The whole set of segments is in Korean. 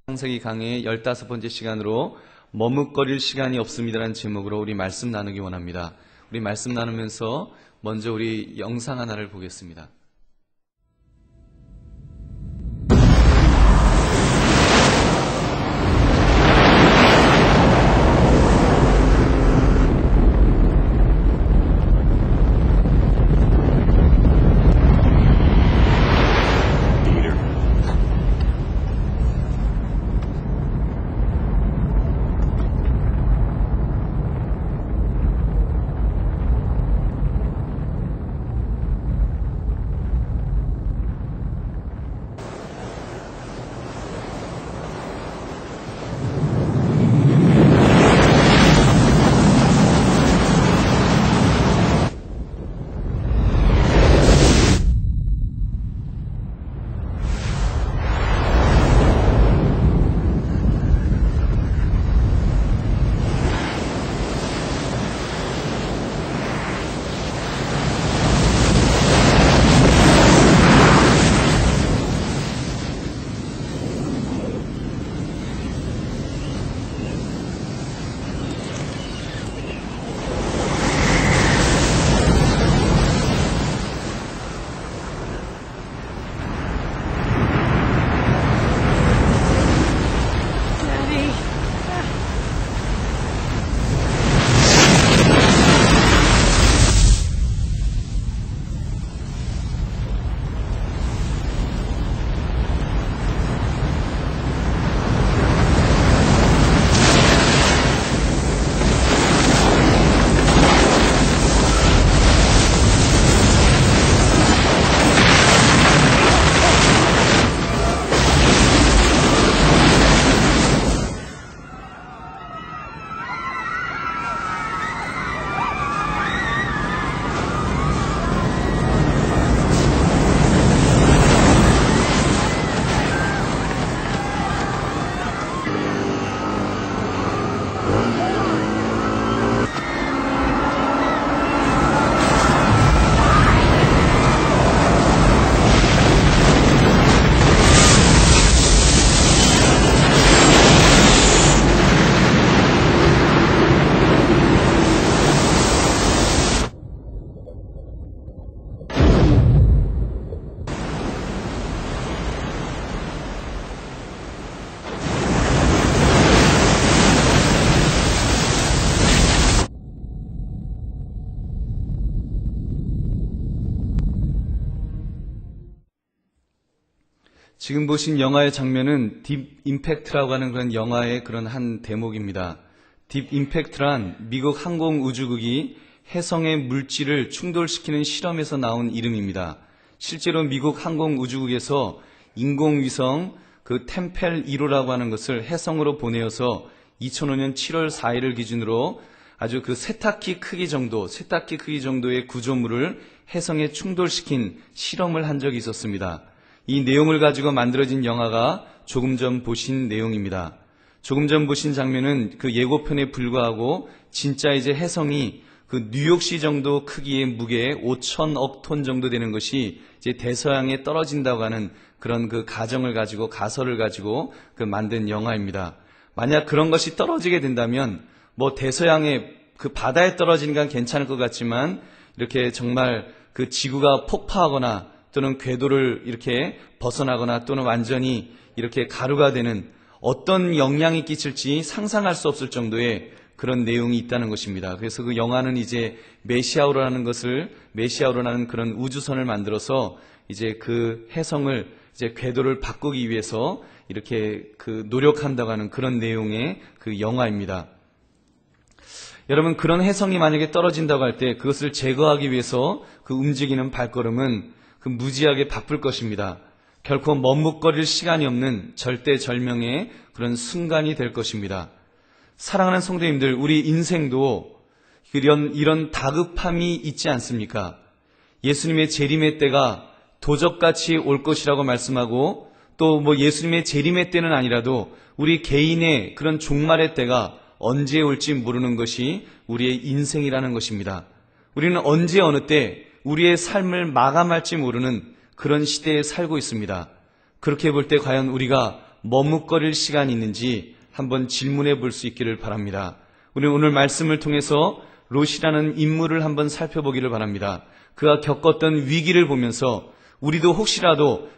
창세기 강의 15번째 시간으로 머뭇거릴 시간이 없습니다라는 제목으로 우리 말씀 나누기 원합니다. 우리 말씀 나누면서 먼저 우리 영상 하나를 보겠습니다. 지금 보신 영화의 장면은 딥 임팩트라고 하는 그런 영화의 그런 한 대목입니다. 딥 임팩트란 미국 항공우주국이 해성의 물질을 충돌시키는 실험에서 나온 이름입니다. 실제로 미국 항공우주국에서 인공위성 그 템펠 1호라고 하는 것을 해성으로 보내어서 2005년 7월 4일을 기준으로 아주 그 세탁기 크기 정도의 구조물을 해성에 충돌시킨 실험을 한 적이 있었습니다. 이 내용을 가지고 만들어진 영화가 조금 전 보신 내용입니다. 조금 전 보신 장면은 그 예고편에 불과하고 진짜 이제 해성이 그 뉴욕시 정도 크기의 무게에 5천억 톤 정도 되는 것이 이제 대서양에 떨어진다고 하는 그런 그 가설을 가지고 그 만든 영화입니다. 만약 그런 것이 떨어지게 된다면 뭐 대서양에 그 바다에 떨어지는 건 괜찮을 것 같지만 이렇게 정말 그 지구가 폭파하거나 또는 궤도를 이렇게 벗어나거나 또는 완전히 이렇게 가루가 되는 어떤 영향이 끼칠지 상상할 수 없을 정도의 그런 내용이 있다는 것입니다. 그래서 그 영화는 이제 메시아호라는 그런 우주선을 만들어서 이제 그 해성을 이제 궤도를 바꾸기 위해서 이렇게 그 노력한다고 하는 그런 내용의 그 영화입니다. 여러분, 그런 해성이 만약에 떨어진다고 할 때 그것을 제거하기 위해서 그 움직이는 발걸음은 그 무지하게 바쁠 것입니다. 결코 머뭇거릴 시간이 없는 절대절명의 그런 순간이 될 것입니다. 사랑하는 성도님들, 우리 인생도 이런 다급함이 있지 않습니까? 예수님의 재림의 때가 도적같이 올 것이라고 말씀하고 또 뭐 예수님의 재림의 때는 아니라도 우리 개인의 그런 종말의 때가 언제 올지 모르는 것이 우리의 인생이라는 것입니다. 우리는 언제 어느 때 우리의 삶을 마감할지 모르는 그런 시대에 살고 있습니다. 그렇게 볼 때 과연 우리가 머뭇거릴 시간이 있는지 한번 질문해 볼 수 있기를 바랍니다. 우리는 오늘 말씀을 통해서 롯이라는 인물을 한번 살펴보기를 바랍니다. 그가 겪었던 위기를 보면서 우리도 혹시라도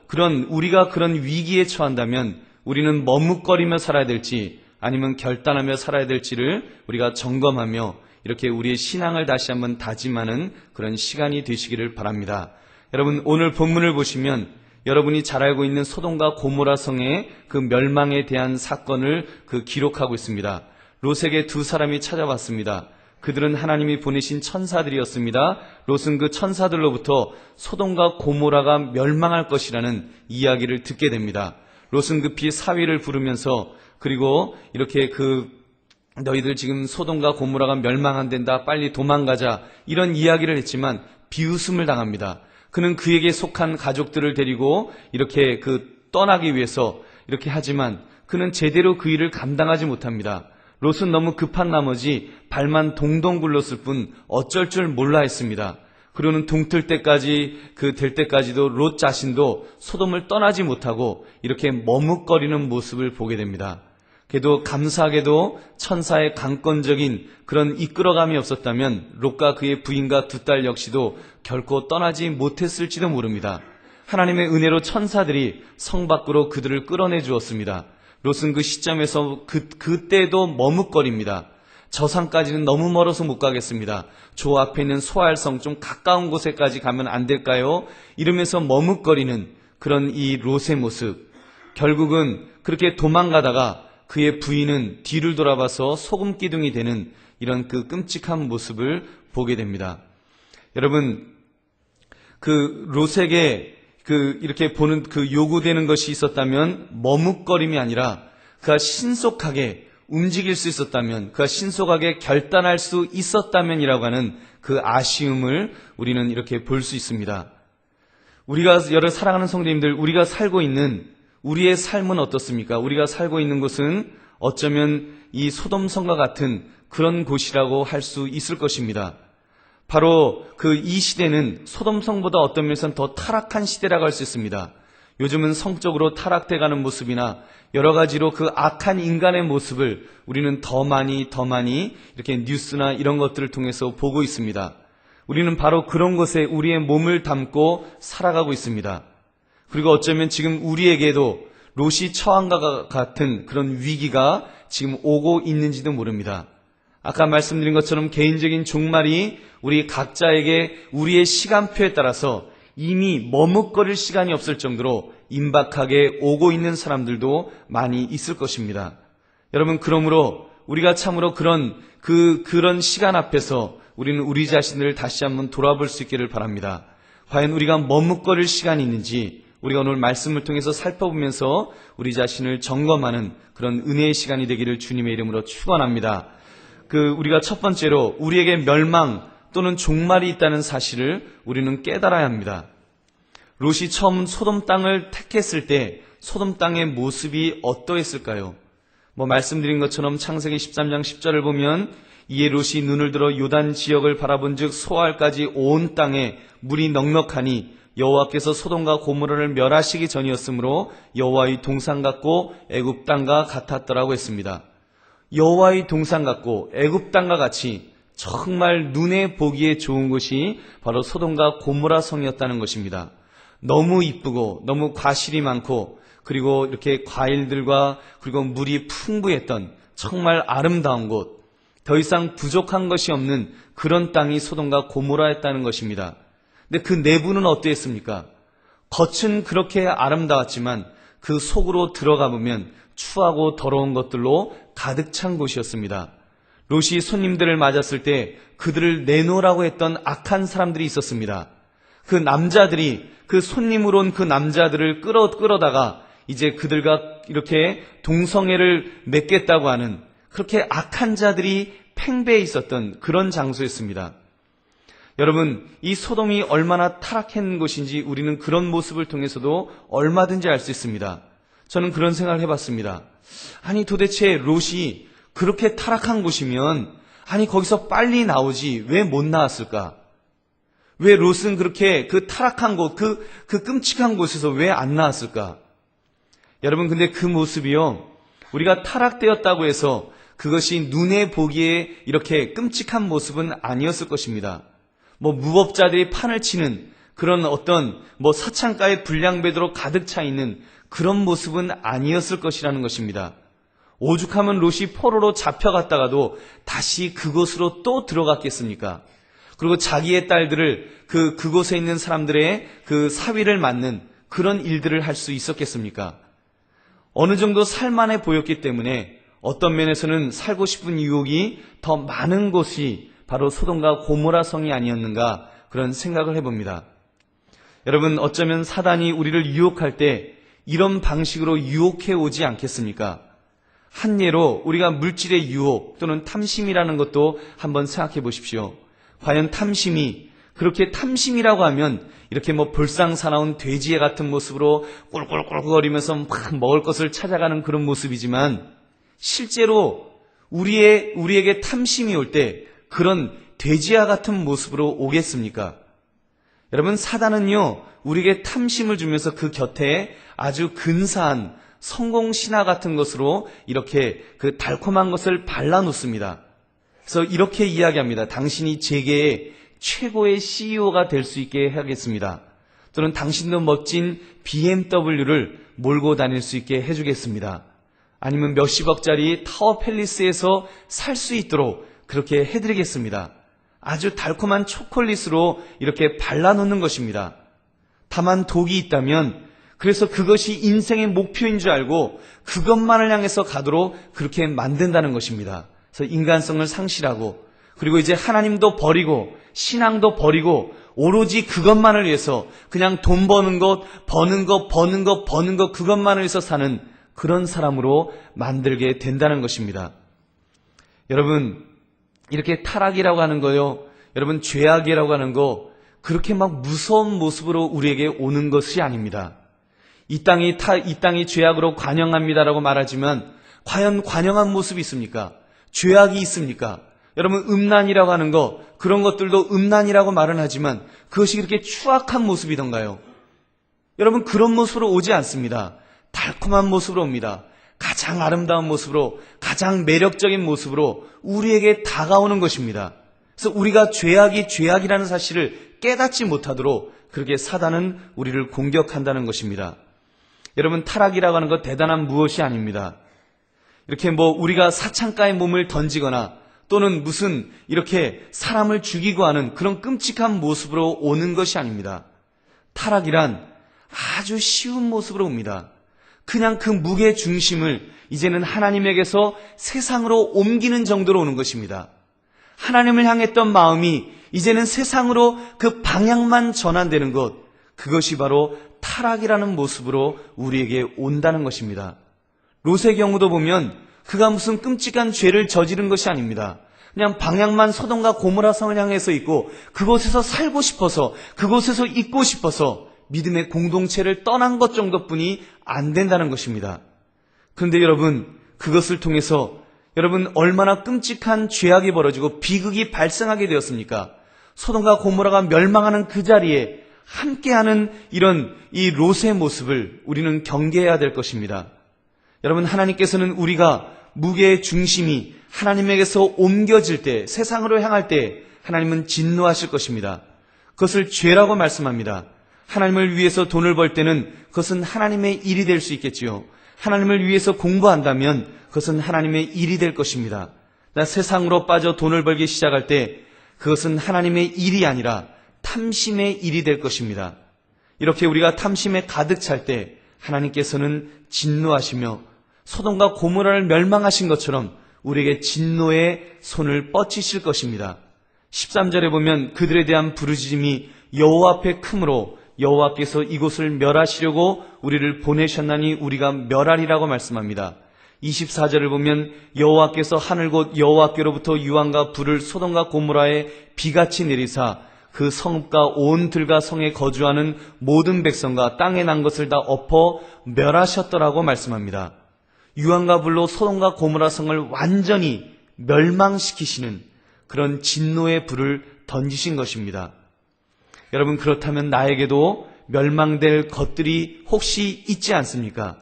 우리가 그런 위기에 처한다면 우리는 머뭇거리며 살아야 될지 아니면 결단하며 살아야 될지를 우리가 점검하며 이렇게 우리의 신앙을 다시 한번 다짐하는 그런 시간이 되시기를 바랍니다. 여러분, 오늘 본문을 보시면 여러분이 잘 알고 있는 소돔과 고모라 성의 그 멸망에 대한 사건을 기록하고 있습니다. 롯에게 두 사람이 찾아왔습니다. 그들은 하나님이 보내신 천사들이었습니다. 롯은 그 천사들로부터 소돔과 고모라가 멸망할 것이라는 이야기를 듣게 됩니다. 롯은 급히 사위를 부르면서 그리고 이렇게 너희들 지금 소돔과 고모라가 멸망한단다, 빨리 도망가자, 이런 이야기를 했지만 비웃음을 당합니다. 그는 그에게 속한 가족들을 데리고 이렇게 떠나기 위해서 이렇게 하지만 그는 제대로 그 일을 감당하지 못합니다. 롯은 너무 급한 나머지 발만 동동 굴렀을 뿐 어쩔 줄 몰라 했습니다. 그러는 동틀 때까지 될 때까지도 롯 자신도 소돔을 떠나지 못하고 이렇게 머뭇거리는 모습을 보게 됩니다. 그래도 감사하게도 천사의 강권적인 그런 이끌어감이 없었다면 롯과 그의 부인과 두 딸 역시도 결코 떠나지 못했을지도 모릅니다. 하나님의 은혜로 천사들이 성 밖으로 그들을 끌어내 주었습니다. 롯은 그 시점에서 그때도 머뭇거립니다. 저 산까지는 너무 멀어서 못 가겠습니다. 저 앞에 있는 소알성 좀 가까운 곳에까지 가면 안 될까요? 이러면서 머뭇거리는 그런 이 롯의 모습. 결국은 그렇게 도망가다가 그의 부인은 뒤를 돌아봐서 소금 기둥이 되는 이런 끔찍한 모습을 보게 됩니다. 여러분, 롯에게 이렇게 보는 요구되는 것이 있었다면 머뭇거림이 아니라 그가 신속하게 움직일 수 있었다면, 그가 신속하게 결단할 수 있었다면이라고 하는 그 아쉬움을 우리는 이렇게 볼 수 있습니다. 우리가 사랑하는 성도님들, 우리가 살고 있는 우리의 삶은 어떻습니까? 우리가 살고 있는 곳은 어쩌면 이 소돔성과 같은 그런 곳이라고 할 수 있을 것입니다. 바로 이 시대는 소돔성보다 어떤 면에서는 더 타락한 시대라고 할 수 있습니다. 요즘은 성적으로 타락돼가는 모습이나 여러 가지로 악한 인간의 모습을 우리는 더 많이 이렇게 뉴스나 이런 것들을 통해서 보고 있습니다. 우리는 바로 그런 곳에 우리의 몸을 담고 살아가고 있습니다. 그리고 어쩌면 지금 우리에게도 롯이 처한 것 같은 그런 위기가 지금 오고 있는지도 모릅니다. 아까 말씀드린 것처럼 개인적인 종말이 우리 각자에게 우리의 시간표에 따라서 이미 머뭇거릴 시간이 없을 정도로 임박하게 오고 있는 사람들도 많이 있을 것입니다. 여러분, 그러므로 우리가 참으로 그런 시간 앞에서 우리는 우리 자신을 다시 한번 돌아볼 수 있기를 바랍니다. 과연 우리가 머뭇거릴 시간이 있는지 우리가 오늘 말씀을 통해서 살펴보면서 우리 자신을 점검하는 그런 은혜의 시간이 되기를 주님의 이름으로 축원합니다. 우리가 첫 번째로 우리에게 멸망 또는 종말이 있다는 사실을 우리는 깨달아야 합니다. 롯이 처음 소돔 땅을 택했을 때 소돔 땅의 모습이 어떠했을까요? 말씀드린 것처럼 창세기 13장 10절을 보면 이에 롯이 눈을 들어 요단 지역을 바라본즉 소알까지 온 땅에 물이 넉넉하니 여호와께서 소돔과 고모라를 멸하시기 전이었으므로 여호와의 동산 같고 애굽 땅과 같았더라고 했습니다. 여호와의 동산 같고 애굽 땅과 같이 정말 눈에 보기에 좋은 곳이 바로 소돔과 고모라 성이었다는 것입니다. 너무 이쁘고 너무 과실이 많고 그리고 이렇게 과일들과 그리고 물이 풍부했던 정말 아름다운 곳, 더 이상 부족한 것이 없는 그런 땅이 소돔과 고모라였다는 것입니다. 근데 그 내부는 어땠습니까? 겉은 그렇게 아름다웠지만 그 속으로 들어가 보면 추하고 더러운 것들로 가득 찬 곳이었습니다. 롯이 손님들을 맞았을 때 그들을 내놓으라고 했던 악한 사람들이 있었습니다. 그 남자들이 그 손님으로 온 그 남자들을 끌어다가 이제 그들과 이렇게 동성애를 맺겠다고 하는 그렇게 악한 자들이 팽배해 있었던 그런 장소였습니다. 여러분, 이 소돔이 얼마나 타락한 곳인지 우리는 그런 모습을 통해서도 얼마든지 알 수 있습니다. 저는 그런 생각을 해봤습니다. 아니, 도대체 롯이 그렇게 타락한 곳이면 거기서 빨리 나오지 왜 못 나왔을까? 왜 롯은 그렇게 타락한 곳, 그 끔찍한 곳에서 왜 안 나왔을까? 여러분, 근데 그 모습이요, 우리가 타락되었다고 해서 그것이 눈에 보기에 이렇게 끔찍한 모습은 아니었을 것입니다. 무법자들이 판을 치는 그런 어떤 사창가의 불량배도로 가득 차 있는 그런 모습은 아니었을 것이라는 것입니다. 오죽하면 롯이 포로로 잡혀갔다가도 다시 그곳으로 또 들어갔겠습니까? 그리고 자기의 딸들을 그곳에 있는 사람들의 그 사위를 맡는 그런 일들을 할 수 있었겠습니까? 어느 정도 살만해 보였기 때문에 어떤 면에서는 살고 싶은 유혹이 더 많은 곳이 바로 소돔과 고모라 성이 아니었는가, 그런 생각을 해봅니다. 여러분, 어쩌면 사단이 우리를 유혹할 때 이런 방식으로 유혹해 오지 않겠습니까? 한 예로 우리가 물질의 유혹 또는 탐심이라는 것도 한번 생각해 보십시오. 과연 탐심이, 그렇게 탐심이라고 하면 이렇게 볼상사나운 돼지애 같은 모습으로 꿀꿀꿀거리면서 막 먹을 것을 찾아가는 그런 모습이지만, 실제로 우리에게 탐심이 올 때 그런 돼지와 같은 모습으로 오겠습니까? 여러분, 사단은요, 우리에게 탐심을 주면서 그 곁에 아주 근사한 성공신화 같은 것으로 이렇게 그 달콤한 것을 발라놓습니다. 그래서 이렇게 이야기합니다. 당신이 제게의 최고의 CEO가 될 수 있게 하겠습니다. 또는 당신도 멋진 BMW를 몰고 다닐 수 있게 해주겠습니다. 아니면 몇십억짜리 타워 팰리스에서 살 수 있도록 그렇게 해드리겠습니다. 아주 달콤한 초콜릿으로 이렇게 발라놓는 것입니다. 다만 독이 있다면, 그래서 그것이 인생의 목표인 줄 알고 그것만을 향해서 가도록 그렇게 만든다는 것입니다. 그래서 인간성을 상실하고, 그리고 이제 하나님도 버리고 신앙도 버리고 오로지 그것만을 위해서 그냥 돈 버는 것, 버는 것 그것만을 위해서 사는 그런 사람으로 만들게 된다는 것입니다. 여러분, 이렇게 타락이라고 하는 거요, 여러분, 죄악이라고 하는 거 그렇게 막 무서운 모습으로 우리에게 오는 것이 아닙니다. 이 땅이 죄악으로 관영합니다라고 말하지만 과연 관영한 모습이 있습니까? 죄악이 있습니까? 여러분, 음란이라고 하는 거, 그런 것들도 음란이라고 말은 하지만 그것이 그렇게 추악한 모습이던가요? 여러분, 그런 모습으로 오지 않습니다. 달콤한 모습으로 옵니다. 가장 아름다운 모습으로, 가장 매력적인 모습으로 우리에게 다가오는 것입니다. 그래서 우리가 죄악이라는 사실을 깨닫지 못하도록 그렇게 사단은 우리를 공격한다는 것입니다. 여러분, 타락이라고 하는 것 대단한 무엇이 아닙니다. 이렇게 우리가 사창가에 몸을 던지거나 또는 무슨 이렇게 사람을 죽이고 하는 그런 끔찍한 모습으로 오는 것이 아닙니다. 타락이란 아주 쉬운 모습으로 옵니다. 그냥 그 무게 중심을 이제는 하나님에게서 세상으로 옮기는 정도로 오는 것입니다. 하나님을 향했던 마음이 이제는 세상으로 그 방향만 전환되는 것, 그것이 바로 타락이라는 모습으로 우리에게 온다는 것입니다. 롯의 경우도 보면 그가 무슨 끔찍한 죄를 저지른 것이 아닙니다. 그냥 방향만 소돔과 고모라 성을 향해서 있고 그곳에서 살고 싶어서, 그곳에서 있고 싶어서 믿음의 공동체를 떠난 것 정도뿐이 안 된다는 것입니다. 그런데 여러분, 그것을 통해서 여러분 얼마나 끔찍한 죄악이 벌어지고 비극이 발생하게 되었습니까? 소돔과 고모라가 멸망하는 그 자리에 함께하는 이런 이 롯의 모습을 우리는 경계해야 될 것입니다. 여러분, 하나님께서는 우리가 무게의 중심이 하나님에게서 옮겨질 때, 세상으로 향할 때 하나님은 진노하실 것입니다. 그것을 죄라고 말씀합니다. 하나님을 위해서 돈을 벌 때는 그것은 하나님의 일이 될 수 있겠지요. 하나님을 위해서 공부한다면 그것은 하나님의 일이 될 것입니다. 나 세상으로 빠져 돈을 벌기 시작할 때 그것은 하나님의 일이 아니라 탐심의 일이 될 것입니다. 이렇게 우리가 탐심에 가득 찰 때 하나님께서는 진노하시며 소돔과 고모라를 멸망하신 것처럼 우리에게 진노의 손을 뻗치실 것입니다. 13절에 보면 그들에 대한 부르짖음이 여호와 앞에 크므로 여호와께서 이곳을 멸하시려고 우리를 보내셨나니 우리가 멸하리라고 말씀합니다. 24절을 보면 여호와께서 하늘 곧 여호와께로부터 유황과 불을 소돔과 고모라에 비같이 내리사 그 성읍과 온 들과 성에 거주하는 모든 백성과 땅에 난 것을 다 엎어 멸하셨더라고 말씀합니다. 유황과 불로 소돔과 고모라 성을 완전히 멸망시키시는 그런 진노의 불을 던지신 것입니다. 여러분, 그렇다면 나에게도 멸망될 것들이 혹시 있지 않습니까?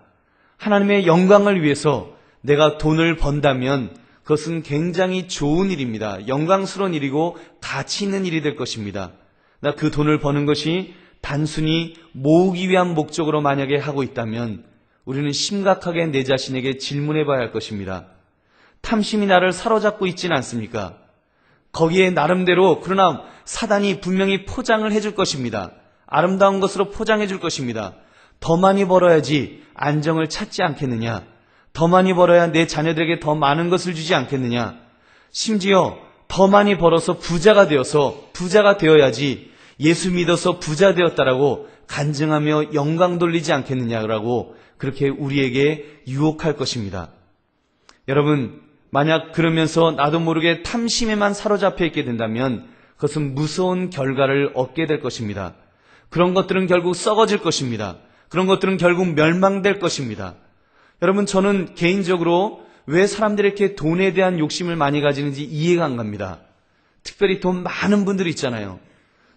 하나님의 영광을 위해서 내가 돈을 번다면 그것은 굉장히 좋은 일입니다. 영광스러운 일이고 가치 있는 일이 될 것입니다. 나 그 돈을 버는 것이 단순히 모으기 위한 목적으로 만약에 하고 있다면 우리는 심각하게 내 자신에게 질문해 봐야 할 것입니다. 탐심이 나를 사로잡고 있지는 않습니까? 거기에 나름대로 그러나 사단이 분명히 포장을 해줄 것입니다. 아름다운 것으로 포장해 줄 것입니다. 더 많이 벌어야지 안정을 찾지 않겠느냐? 더 많이 벌어야 내 자녀들에게 더 많은 것을 주지 않겠느냐? 심지어 더 많이 벌어서 부자가 되어야지 예수 믿어서 부자 되었다라고 간증하며 영광 돌리지 않겠느냐라고 그렇게 우리에게 유혹할 것입니다. 여러분, 만약 그러면서 나도 모르게 탐심에만 사로잡혀 있게 된다면 그것은 무서운 결과를 얻게 될 것입니다. 그런 것들은 결국 썩어질 것입니다. 그런 것들은 결국 멸망될 것입니다. 여러분, 저는 개인적으로 왜 사람들이 이렇게 돈에 대한 욕심을 많이 가지는지 이해가 안 갑니다. 특별히 돈 많은 분들이 있잖아요.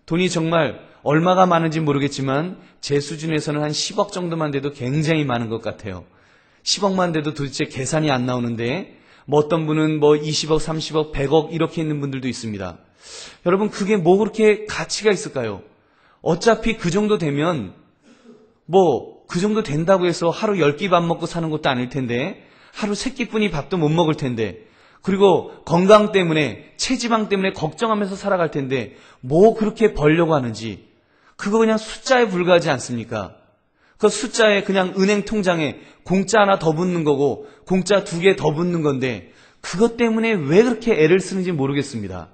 돈이 정말 얼마가 많은지 모르겠지만 제 수준에서는 한 10억 정도만 돼도 굉장히 많은 것 같아요. 10억만 돼도 도대체 계산이 안 나오는데 어떤 분은 20억, 30억, 100억 이렇게 있는 분들도 있습니다. 여러분, 그게 뭐 그렇게 가치가 있을까요? 어차피 그 정도 되면 그 정도 된다고 해서 하루 10끼 밥 먹고 사는 것도 아닐 텐데 하루 3끼뿐이 밥도 못 먹을 텐데 그리고 건강 때문에 체지방 때문에 걱정하면서 살아갈 텐데 뭐 그렇게 벌려고 하는지 그거 그냥 숫자에 불과하지 않습니까? 그 숫자에 그냥 은행 통장에 공짜 하나 더 붙는 거고 공짜 2개 더 붙는 건데 그것 때문에 왜 그렇게 애를 쓰는지 모르겠습니다.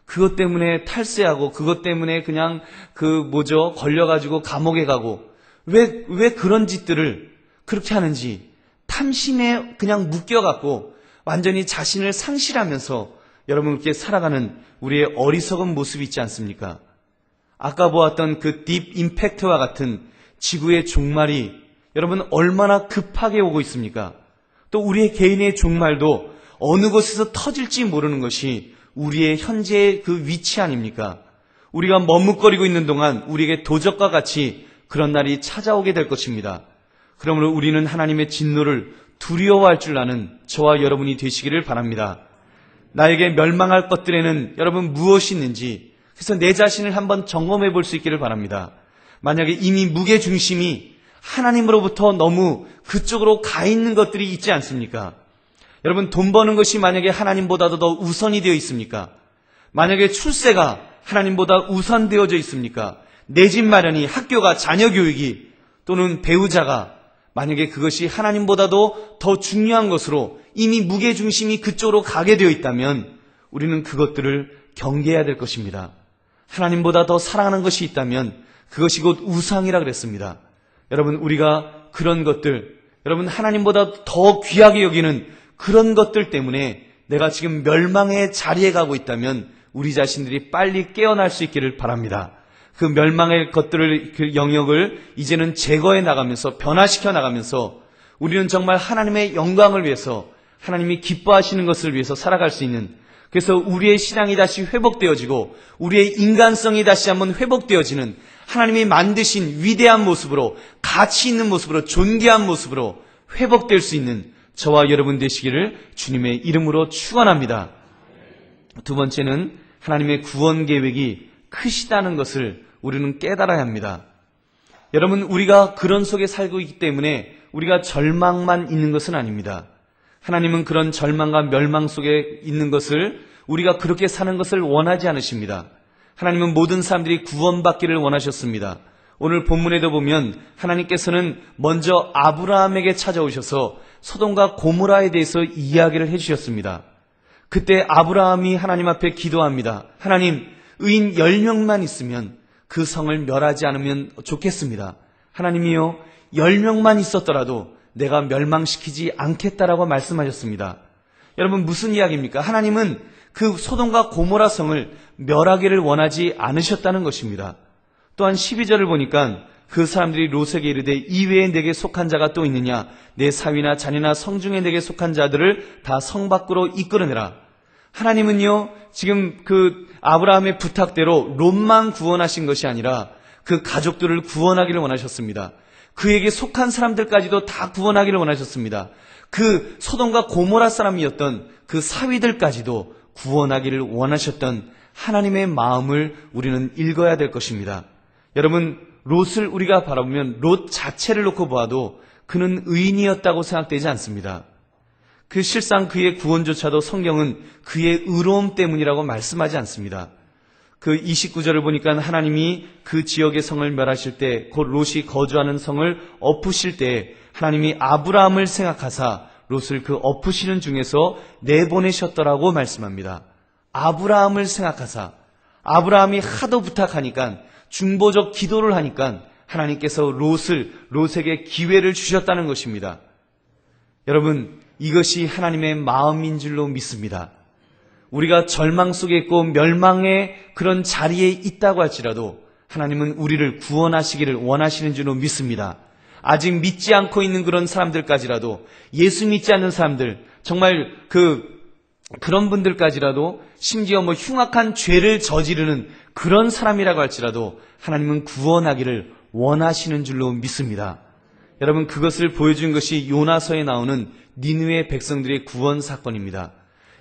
그것 때문에 탈세하고 그것 때문에 그냥 걸려가지고 감옥에 가고 왜 그런 짓들을 그렇게 하는지 탐심에 그냥 묶여갖고 완전히 자신을 상실하면서 여러분 그렇게 살아가는 우리의 어리석은 모습이 있지 않습니까? 아까 보았던 그 딥 임팩트와 같은 지구의 종말이 여러분 얼마나 급하게 오고 있습니까? 또 우리의 개인의 종말도 어느 곳에서 터질지 모르는 것이 우리의 현재의 그 위치 아닙니까? 우리가 머뭇거리고 있는 동안 우리에게 도적과 같이 그런 날이 찾아오게 될 것입니다. 그러므로 우리는 하나님의 진노를 두려워할 줄 아는 저와 여러분이 되시기를 바랍니다. 나에게 멸망할 것들에는 여러분 무엇이 있는지 그래서 내 자신을 한번 점검해 볼 수 있기를 바랍니다. 만약에 이미 무게중심이 하나님으로부터 너무 그쪽으로 가 있는 것들이 있지 않습니까? 여러분, 돈 버는 것이 만약에 하나님보다도 더 우선이 되어 있습니까? 만약에 출세가 하나님보다 우선되어져 있습니까? 내 집 마련이, 학교가, 자녀 교육이 또는 배우자가 만약에 그것이 하나님보다도 더 중요한 것으로 이미 무게중심이 그쪽으로 가게 되어 있다면 우리는 그것들을 경계해야 될 것입니다. 하나님보다 더 사랑하는 것이 있다면 그것이 곧 우상이라 그랬습니다. 여러분, 우리가 그런 것들, 여러분 하나님보다 더 귀하게 여기는 그런 것들 때문에 내가 지금 멸망의 자리에 가고 있다면 우리 자신들이 빨리 깨어날 수 있기를 바랍니다. 그 멸망의 것들을, 그 영역을 이제는 제거해 나가면서 변화시켜 나가면서 우리는 정말 하나님의 영광을 위해서 하나님이 기뻐하시는 것을 위해서 살아갈 수 있는, 그래서 우리의 신앙이 다시 회복되어지고 우리의 인간성이 다시 한번 회복되어지는 하나님이 만드신 위대한 모습으로, 가치 있는 모습으로, 존귀한 모습으로 회복될 수 있는 저와 여러분 되시기를 주님의 이름으로 축원합니다. 두 번째는 하나님의 구원 계획이 크시다는 것을 우리는 깨달아야 합니다. 여러분, 우리가 그런 속에 살고 있기 때문에 우리가 절망만 있는 것은 아닙니다. 하나님은 그런 절망과 멸망 속에 있는 것을, 우리가 그렇게 사는 것을 원하지 않으십니다. 하나님은 모든 사람들이 구원받기를 원하셨습니다. 오늘 본문에도 보면 하나님께서는 먼저 아브라함에게 찾아오셔서 소돔과 고모라에 대해서 이야기를 해주셨습니다. 그때 아브라함이 하나님 앞에 기도합니다. 하나님, 의인 10명만 있으면 그 성을 멸하지 않으면 좋겠습니다. 하나님이요, 10명만 있었더라도 내가 멸망시키지 않겠다라고 말씀하셨습니다. 여러분, 무슨 이야기입니까? 하나님은 그 소돔과 고모라 성을 멸하기를 원하지 않으셨다는 것입니다. 또한 12절을 보니까 그 사람들이 롯에게 이르되 이외에 내게 속한 자가 또 있느냐? 내 사위나 자녀나 성중에 내게 속한 자들을 다 성 밖으로 이끌어내라. 하나님은요, 지금 그 아브라함의 부탁대로 롯만 구원하신 것이 아니라 그 가족들을 구원하기를 원하셨습니다. 그에게 속한 사람들까지도 다 구원하기를 원하셨습니다. 그 소돔과 고모라 사람이었던 그 사위들까지도 구원하기를 원하셨던 하나님의 마음을 우리는 읽어야 될 것입니다. 여러분, 롯을 우리가 바라보면 롯 자체를 놓고 보아도 그는 의인이었다고 생각되지 않습니다. 그 실상 그의 구원조차도 성경은 그의 의로움 때문이라고 말씀하지 않습니다. 그 29절을 보니까 하나님이 그 지역의 성을 멸하실 때, 곧 롯이 거주하는 성을 엎으실 때 하나님이 아브라함을 생각하사 롯을 그 엎으시는 중에서 내보내셨더라고 말씀합니다. 아브라함을 생각하사, 아브라함이 하도 부탁하니까, 중보적 기도를 하니까 하나님께서 롯에게 기회를 주셨다는 것입니다. 여러분, 이것이 하나님의 마음인 줄로 믿습니다. 우리가 절망 속에 있고 멸망의 그런 자리에 있다고 할지라도 하나님은 우리를 구원하시기를 원하시는 줄로 믿습니다. 아직 믿지 않고 있는 그런 사람들까지라도, 예수 믿지 않는 사람들, 정말 그런 분들까지라도, 심지어 흉악한 죄를 저지르는 그런 사람이라고 할지라도 하나님은 구원하기를 원하시는 줄로 믿습니다. 여러분, 그것을 보여준 것이 요나서에 나오는 니느웨 백성들의 구원 사건입니다.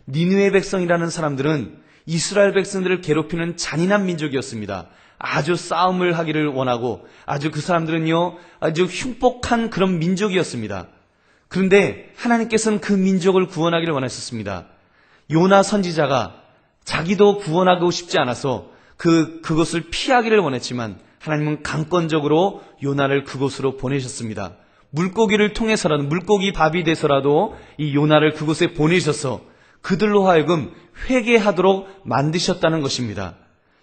니느웨 백성이라는 사람들은 이스라엘 백성들을 괴롭히는 잔인한 민족이었습니다. 아주 싸움을 하기를 원하고, 아주 그 사람들은요, 아주 흉폭한 그런 민족이었습니다. 그런데 하나님께서는 그 민족을 구원하기를 원하셨습니다. 요나 선지자가 자기도 구원하고 싶지 않아서 그것을 피하기를 원했지만 하나님은 강권적으로 요나를 그곳으로 보내셨습니다. 물고기를 통해서라도, 물고기 밥이 돼서라도 이 요나를 그곳에 보내셔서 그들로 하여금 회개하도록 만드셨다는 것입니다.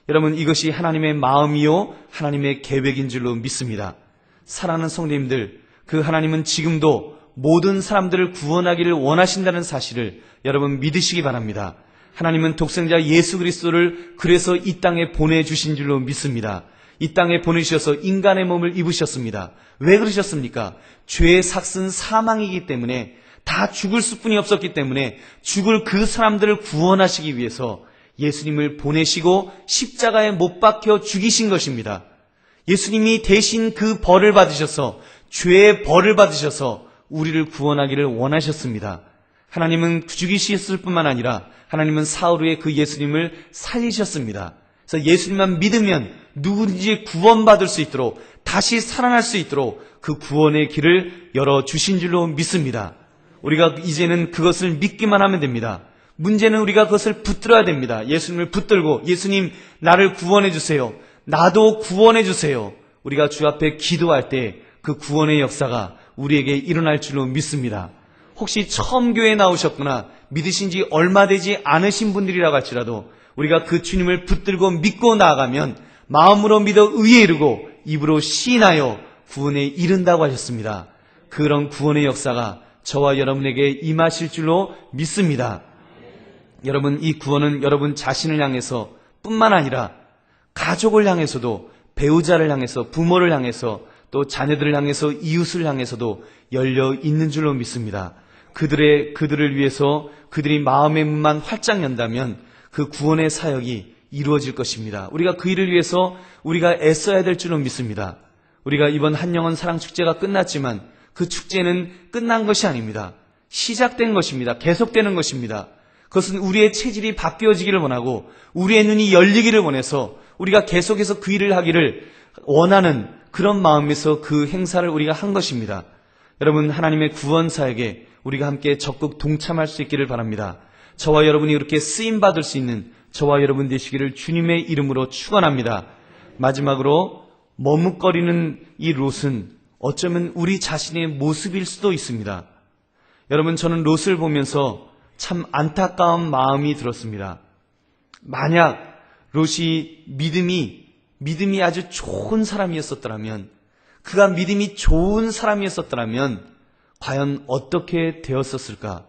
여러분, 이것이 하나님의 마음이요 하나님의 계획인 줄로 믿습니다. 사랑하는 성도님들, 그 하나님은 지금도 모든 사람들을 구원하기를 원하신다는 사실을 여러분 믿으시기 바랍니다. 하나님은 독생자 예수 그리스도를 그래서 이 땅에 보내주신 줄로 믿습니다. 이 땅에 보내주셔서 인간의 몸을 입으셨습니다. 왜 그러셨습니까? 죄의 삭은 사망이기 때문에, 다 죽을 수뿐이 없었기 때문에 죽을 그 사람들을 구원하시기 위해서 예수님을 보내시고 십자가에 못 박혀 죽이신 것입니다. 예수님이 대신 그 벌을 받으셔서, 죄의 벌을 받으셔서 우리를 구원하기를 원하셨습니다. 하나님은 죽이셨을 뿐만 아니라 하나님은 사흘 후에 그 예수님을 살리셨습니다. 그래서 예수님만 믿으면 누구든지 구원받을 수 있도록, 다시 살아날 수 있도록 그 구원의 길을 열어주신 줄로 믿습니다. 우리가 이제는 그것을 믿기만 하면 됩니다. 문제는 우리가 그것을 붙들어야 됩니다. 예수님을 붙들고, 예수님 나를 구원해 주세요, 나도 구원해 주세요. 우리가 주 앞에 기도할 때 그 구원의 역사가 우리에게 일어날 줄로 믿습니다. 혹시 처음 교회에 나오셨거나 믿으신 지 얼마 되지 않으신 분들이라고 할지라도 우리가 그 주님을 붙들고 믿고 나아가면 마음으로 믿어 의에 이르고 입으로 시인하여 구원에 이른다고 하셨습니다. 그런 구원의 역사가 저와 여러분에게 임하실 줄로 믿습니다. 여러분, 이 구원은 여러분 자신을 향해서 뿐만 아니라 가족을 향해서도, 배우자를 향해서, 부모를 향해서, 또 자녀들을 향해서, 이웃을 향해서도 열려 있는 줄로 믿습니다. 그들을 위해서 그들이 마음의 문만 활짝 연다면 그 구원의 사역이 이루어질 것입니다. 우리가 그 일을 위해서 우리가 애써야 될 줄로 믿습니다. 우리가 이번 한영원 사랑축제가 끝났지만 그 축제는 끝난 것이 아닙니다. 시작된 것입니다. 계속되는 것입니다. 그것은 우리의 체질이 바뀌어지기를 원하고 우리의 눈이 열리기를 원해서 우리가 계속해서 그 일을 하기를 원하는 그런 마음에서 그 행사를 우리가 한 것입니다. 여러분, 하나님의 구원 사역에 우리가 함께 적극 동참할 수 있기를 바랍니다. 저와 여러분이 그렇게 쓰임받을 수 있는 저와 여러분 되시기를 주님의 이름으로 축원합니다. 마지막으로 머뭇거리는 이 롯은 어쩌면 우리 자신의 모습일 수도 있습니다. 여러분, 저는 롯을 보면서 참 안타까운 마음이 들었습니다. 만약 롯이 믿음이 아주 좋은 사람이었었더라면, 그가 믿음이 좋은 사람이었었더라면 과연 어떻게 되었었을까?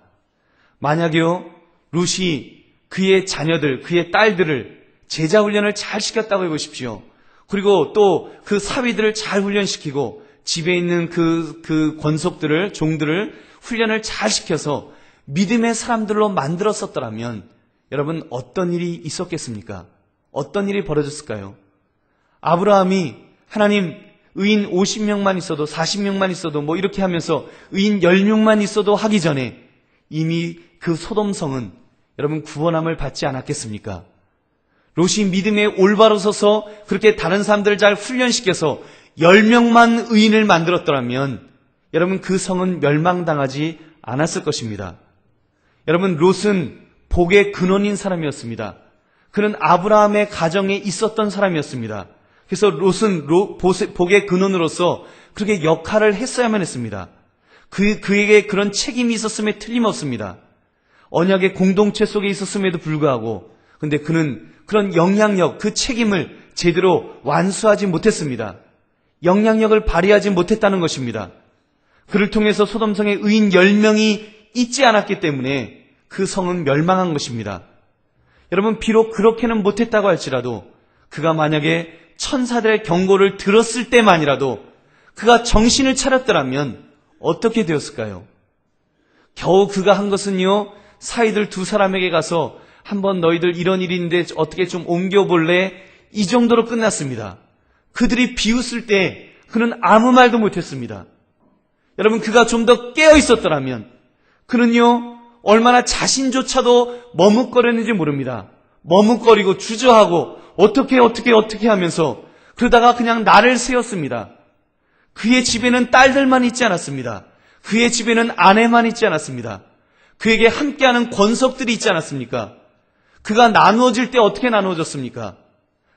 만약에요, 롯이 그의 자녀들, 그의 딸들을 제자 훈련을 잘 시켰다고 해보십시오. 그리고 또 그 사위들을 잘 훈련시키고 집에 있는 그 권속들을, 종들을 훈련을 잘 시켜서 믿음의 사람들로 만들었었더라면 여러분, 어떤 일이 있었겠습니까? 어떤 일이 벌어졌을까요? 아브라함이 하나님, 의인 50명만 있어도 40명만 있어도 뭐 이렇게 하면서 의인 10명만 있어도 하기 전에 이미 그 소돔성은 여러분 구원함을 받지 않았겠습니까? 롯이 믿음에 올바로 서서 그렇게 다른 사람들을 잘 훈련시켜서 10명만 의인을 만들었더라면 여러분 그 성은 멸망당하지 않았을 것입니다. 여러분 롯은 복의 근원인 사람이었습니다. 그는 아브라함의 가정에 있었던 사람이었습니다. 그래서 롯은 복의 근원으로서 그렇게 역할을 했어야만 했습니다. 그에게 그런 책임이 있었음에 틀림없습니다. 언약의 공동체 속에 있었음에도 불구하고 근데 그는 그런 영향력, 그 책임을 제대로 완수하지 못했습니다. 영향력을 발휘하지 못했다는 것입니다. 그를 통해서 소돔성에 의인 10명이 있지 않았기 때문에 그 성은 멸망한 것입니다. 여러분 비록 그렇게는 못했다고 할지라도 그가 만약에 천사들의 경고를 들었을 때만이라도 그가 정신을 차렸더라면 어떻게 되었을까요? 겨우 그가 한 것은요, 사이들 두 사람에게 가서 한번 너희들 이런 일이 있는데 어떻게 좀 옮겨볼래? 이 정도로 끝났습니다. 그들이 비웃을 때 그는 아무 말도 못했습니다. 여러분 그가 좀 더 깨어 있었더라면 그는요 얼마나 자신조차도 머뭇거렸는지 모릅니다. 머뭇거리고 주저하고 어떻게 하면서 그러다가 그냥 날을 새었습니다. 그의 집에는 딸들만 있지 않았습니다. 그의 집에는 아내만 있지 않았습니다. 그에게 함께하는 권속들이 있지 않았습니까? 그가 나누어질 때 어떻게 나누어졌습니까?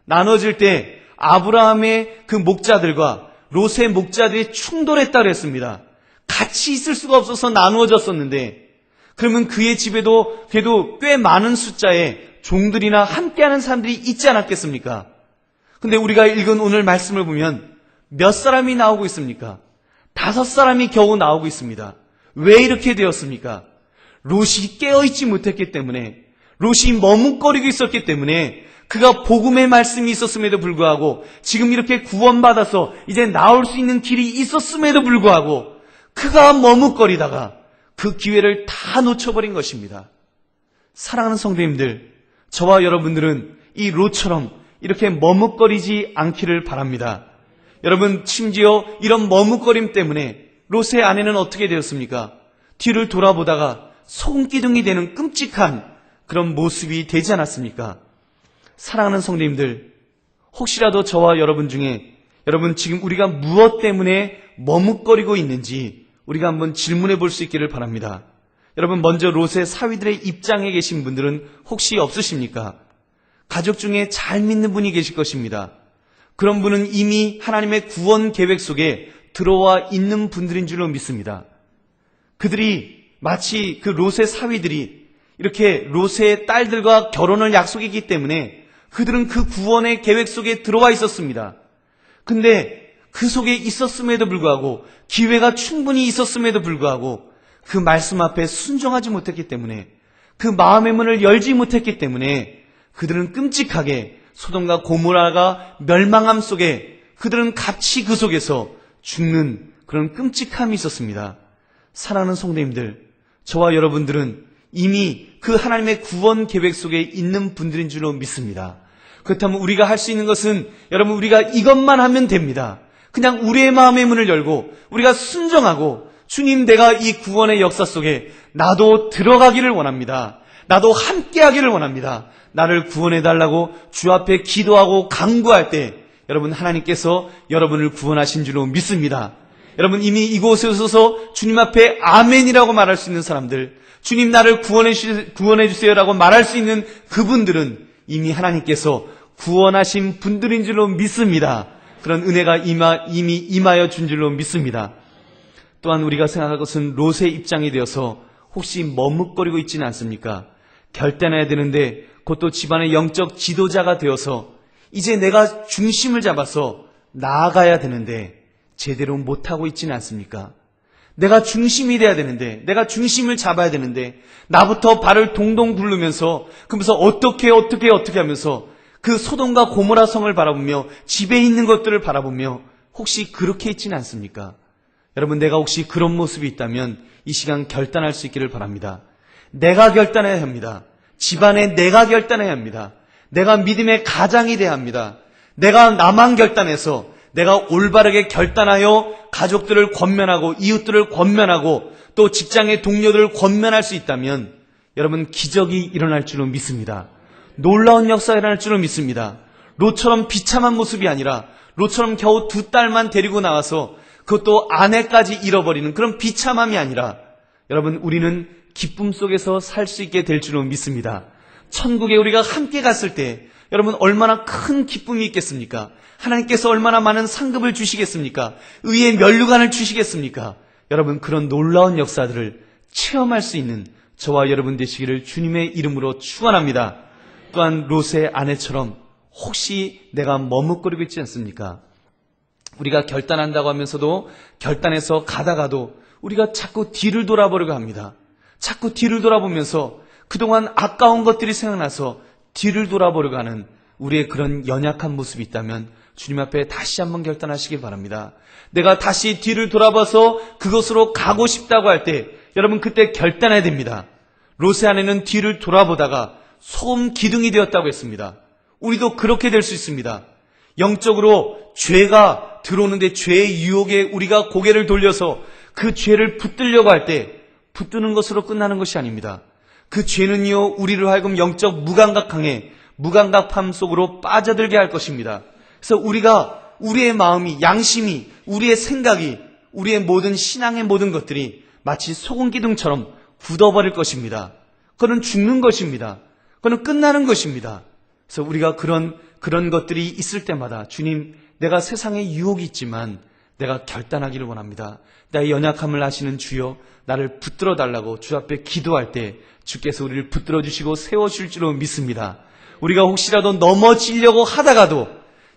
나누어질 때 아브라함의 그 목자들과 롯의 목자들이 충돌했다 그랬습니다. 같이 있을 수가 없어서 나누어졌었는데 그러면 그의 집에도 그래도 꽤 많은 숫자의 종들이나 함께하는 사람들이 있지 않았겠습니까? 근데 우리가 읽은 오늘 말씀을 보면 몇 사람이 나오고 있습니까? 5사람이 겨우 나오고 있습니다. 왜 이렇게 되었습니까? 롯이 깨어있지 못했기 때문에, 롯이 머뭇거리고 있었기 때문에, 그가 복음의 말씀이 있었음에도 불구하고 지금 이렇게 구원받아서 이제 나올 수 있는 길이 있었음에도 불구하고 그가 머뭇거리다가 그 기회를 다 놓쳐버린 것입니다. 사랑하는 성도님들, 저와 여러분들은 이 롯처럼 이렇게 머뭇거리지 않기를 바랍니다. 여러분 심지어 이런 머뭇거림 때문에 롯의 아내는 어떻게 되었습니까? 뒤를 돌아보다가 손기둥이 되는 끔찍한 그런 모습이 되지 않았습니까? 사랑하는 성도님들, 혹시라도 저와 여러분 중에 여러분 지금 우리가 무엇 때문에 머뭇거리고 있는지 우리가 한번 질문해 볼 수 있기를 바랍니다. 여러분 먼저 롯의 사위들의 입장에 계신 분들은 혹시 없으십니까? 가족 중에 잘 믿는 분이 계실 것입니다. 그런 분은 이미 하나님의 구원 계획 속에 들어와 있는 분들인 줄로 믿습니다. 그들이 마치 그 롯의 사위들이 이렇게 롯의 딸들과 결혼을 약속했기 때문에 그들은 그 구원의 계획 속에 들어와 있었습니다. 근데 그 속에 있었음에도 불구하고 기회가 충분히 있었음에도 불구하고 그 말씀 앞에 순종하지 못했기 때문에 그 마음의 문을 열지 못했기 때문에 그들은 끔찍하게 소돔과 고모라가 멸망함 속에 그들은 같이 그 속에서 죽는 그런 끔찍함이 있었습니다. 사랑하는 성도님들, 저와 여러분들은 이미 그 하나님의 구원 계획 속에 있는 분들인 줄로 믿습니다. 그렇다면 우리가 할 수 있는 것은 여러분 우리가 이것만 하면 됩니다. 그냥 우리의 마음의 문을 열고 우리가 순종하고 주님 내가 이 구원의 역사 속에 나도 들어가기를 원합니다. 나도 함께하기를 원합니다. 나를 구원해달라고 주 앞에 기도하고 간구할 때 여러분 하나님께서 여러분을 구원하신 줄로 믿습니다. 여러분 이미 이곳에 서서 주님 앞에 아멘이라고 말할 수 있는 사람들, 주님 나를 구원해 주세요라고 말할 수 있는 그분들은 이미 하나님께서 구원하신 분들인 줄로 믿습니다. 그런 은혜가 이미 임하여 준 줄로 믿습니다. 또한 우리가 생각할 것은 롯의 입장이 되어서 혹시 머뭇거리고 있지는 않습니까? 결단해야 되는데 그것도 집안의 영적 지도자가 되어서 이제 내가 중심을 잡아서 나아가야 되는데 제대로 못하고 있지는 않습니까? 내가 중심이 돼야 되는데, 내가 중심을 잡아야 되는데 나부터 발을 동동 굴르면서 그러면서 어떻게 하면서 그 소돔과 고모라 성을 바라보며 집에 있는 것들을 바라보며 혹시 그렇게 있지는 않습니까? 여러분 내가 혹시 그런 모습이 있다면 이 시간 결단할 수 있기를 바랍니다. 내가 결단해야 합니다. 집안에 내가 결단해야 합니다. 내가 믿음의 가장이 돼야 합니다. 내가 나만 결단해서 내가 올바르게 결단하여 가족들을 권면하고 이웃들을 권면하고 또 직장의 동료들을 권면할 수 있다면 여러분 기적이 일어날 줄로 믿습니다. 놀라운 역사가 일어날 줄로 믿습니다. 롯처럼 비참한 모습이 아니라 롯처럼 겨우 2딸만 데리고 나와서 그것도 아내까지 잃어버리는 그런 비참함이 아니라 여러분 우리는 기쁨 속에서 살 수 있게 될 줄로 믿습니다. 천국에 우리가 함께 갔을 때 여러분 얼마나 큰 기쁨이 있겠습니까? 하나님께서 얼마나 많은 상급을 주시겠습니까? 의의 면류관을 주시겠습니까? 여러분 그런 놀라운 역사들을 체험할 수 있는 저와 여러분 되시기를 주님의 이름으로 축원합니다. 또한 롯의 아내처럼 혹시 내가 머뭇거리고 있지 않습니까? 우리가 결단한다고 하면서도 결단해서 가다가도 우리가 자꾸 뒤를 돌아보려고 합니다. 자꾸 뒤를 돌아보면서 그동안 아까운 것들이 생각나서 뒤를 돌아보려고 하는 우리의 그런 연약한 모습이 있다면 주님 앞에 다시 한번 결단하시길 바랍니다. 내가 다시 뒤를 돌아봐서 그것으로 가고 싶다고 할 때 여러분 그때 결단해야 됩니다. 롯의 아내는 뒤를 돌아보다가 소금 기둥이 되었다고 했습니다. 우리도 그렇게 될 수 있습니다. 영적으로 죄가 들어오는데 죄의 유혹에 우리가 고개를 돌려서 그 죄를 붙들려고 할 때 붙드는 것으로 끝나는 것이 아닙니다. 그 죄는요 우리를 하여금 영적 무감각함에 무감각함 속으로 빠져들게 할 것입니다. 그래서 우리가 우리의 마음이 양심이 우리의 생각이 우리의 모든 신앙의 모든 것들이 마치 소금 기둥처럼 굳어버릴 것입니다. 그건 죽는 것입니다. 그건 끝나는 것입니다. 그래서 우리가 그런 것들이 있을 때마다 주님 내가 세상에 유혹이 있지만 내가 결단하기를 원합니다. 나의 연약함을 아시는 주여 나를 붙들어 달라고 주 앞에 기도할 때 주께서 우리를 붙들어 주시고 세워줄 줄로 믿습니다. 우리가 혹시라도 넘어지려고 하다가도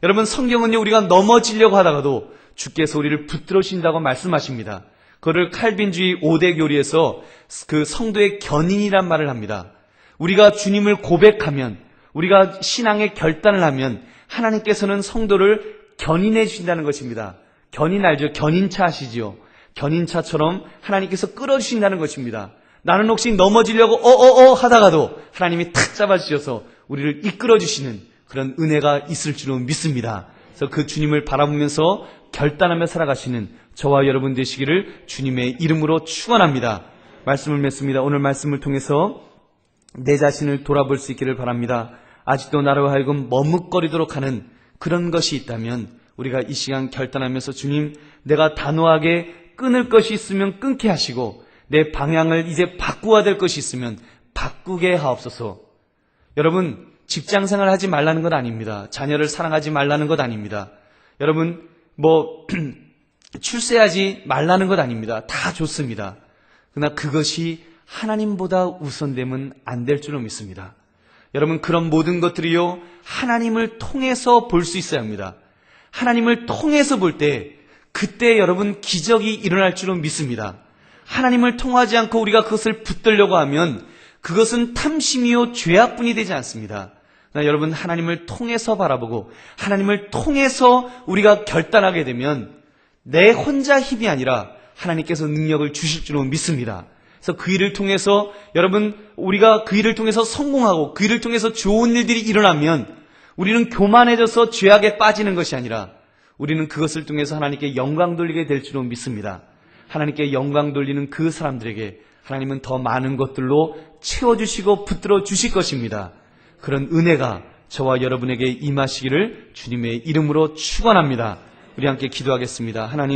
여러분 성경은요 우리가 넘어지려고 하다가도 주께서 우리를 붙들어 주신다고 말씀하십니다. 그거를 칼빈주의 5대 교리에서 그 성도의 견인이란 말을 합니다. 우리가 주님을 고백하면 우리가 신앙의 결단을 하면 하나님께서는 성도를 견인해 주신다는 것입니다. 견인 알죠? 견인차 아시죠? 견인차처럼 하나님께서 끌어주신다는 것입니다. 나는 혹시 넘어지려고 하다가도 하나님이 탁 잡아주셔서 우리를 이끌어주시는 그런 은혜가 있을 줄로 믿습니다. 그래서 그 주님을 바라보면서 결단하며 살아가시는 저와 여러분 되시기를 주님의 이름으로 축원합니다. 말씀을 맺습니다. 오늘 말씀을 통해서 내 자신을 돌아볼 수 있기를 바랍니다. 아직도 나로 하여금 머뭇거리도록 하는 그런 것이 있다면 우리가 이 시간 결단하면서 주님 내가 단호하게 끊을 것이 있으면 끊게 하시고 내 방향을 이제 바꾸어야 될 것이 있으면 바꾸게 하옵소서. 여러분 직장생활 하지 말라는 것 아닙니다. 자녀를 사랑하지 말라는 것 아닙니다. 여러분 출세하지 말라는 것 아닙니다. 다 좋습니다. 그러나 그것이 하나님보다 우선되면 안 될 줄로 믿습니다. 여러분 그런 모든 것들이요 하나님을 통해서 볼 수 있어야 합니다. 하나님을 통해서 볼 때 그때 여러분 기적이 일어날 줄로 믿습니다. 하나님을 통하지 않고 우리가 그것을 붙들려고 하면 그것은 탐심이요 죄악뿐이 되지 않습니다. 그러나 여러분 하나님을 통해서 바라보고 하나님을 통해서 우리가 결단하게 되면 내 혼자 힘이 아니라 하나님께서 능력을 주실 줄로 믿습니다. 그래서 그 일을 통해서 여러분 우리가 그 일을 통해서 성공하고 그 일을 통해서 좋은 일들이 일어나면 우리는 교만해져서 죄악에 빠지는 것이 아니라 우리는 그것을 통해서 하나님께 영광 돌리게 될 줄로 믿습니다. 하나님께 영광 돌리는 그 사람들에게 하나님은 더 많은 것들로 채워주시고 붙들어 주실 것입니다. 그런 은혜가 저와 여러분에게 임하시기를 주님의 이름으로 축원합니다. 우리 함께 기도하겠습니다. 하나님